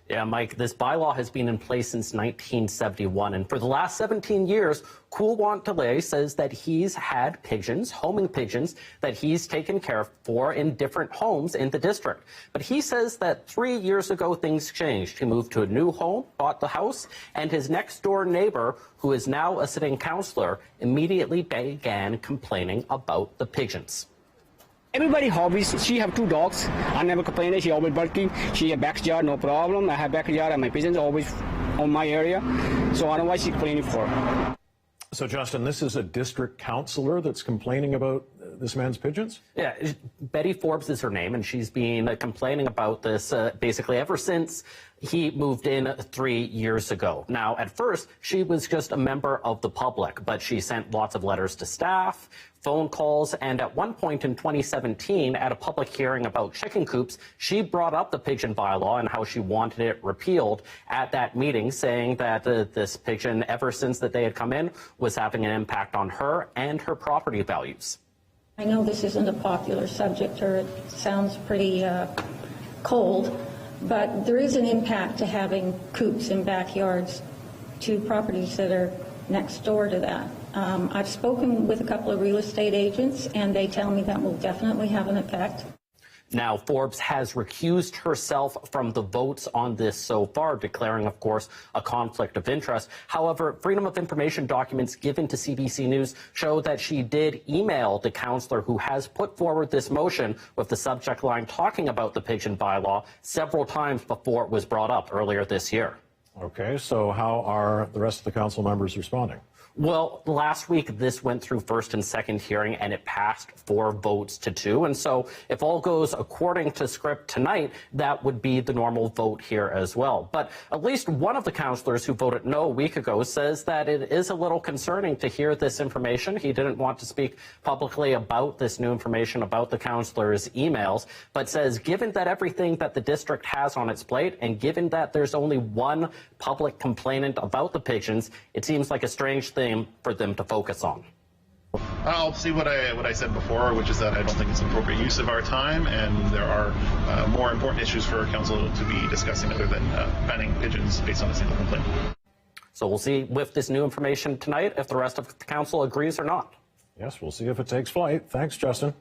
Yeah, Mike, this bylaw has been in place since 1971, and for the last 17 years, Coolwant says that he's had pigeons, homing pigeons, that he's taken care of for in different homes in the district. But he says that 3 years ago, things changed. He moved to a new home, bought the house, and his next door neighbor, who is now a sitting councillor, immediately began complaining about the pigeons. Everybody hobbies. She have 2 dogs. I never complain. She always barking. She have backyard, no problem. I have backyard and my pigeons always on my area. So I don't know why she's complaining for. So, Justin, this is a district councillor that's complaining about this man's pigeons? Yeah, Betty Forbes is her name, and she's been complaining about this basically ever since he moved in 3 years ago. Now, at first, she was just a member of the public, but she sent lots of letters to staff, phone calls, and at one point in 2017, at a public hearing about chicken coops, she brought up the pigeon bylaw and how she wanted it repealed at that meeting, saying that this pigeon, ever since the day it had come in, was having an impact on her and her property values. I know this isn't a popular subject, or it sounds pretty cold, but there is an impact to having coops in backyards to properties that are next door to that. I've spoken with a couple of real estate agents, and they tell me that will definitely have an effect. Now, Forbes has recused herself from the votes on this so far, declaring, of course, a conflict of interest. However, Freedom of Information documents given to CBC News show that she did email the councillor who has put forward this motion with the subject line talking about the pigeon bylaw several times before it was brought up earlier this year. Okay, so how are the rest of the council members responding? Well, last week, this went through first and second hearing, and it passed 4 votes to 2. And so if all goes according to script tonight, that would be the normal vote here as well. But at least one of the councillors who voted no a week ago says that it is a little concerning to hear this information. He didn't want to speak publicly about this new information about the councillor's emails, but says given that everything that the district has on its plate, and given that there's only one public complainant about the pigeons, it seems like a strange thing for them to focus on. I'll see what I said before, which is that I don't think it's an appropriate use of our time, and there are more important issues for council to be discussing other than banning pigeons based on a single complaint. So we'll see with this new information tonight if the rest of the council agrees or not. Yes, we'll see if it takes flight. Thanks, Justin.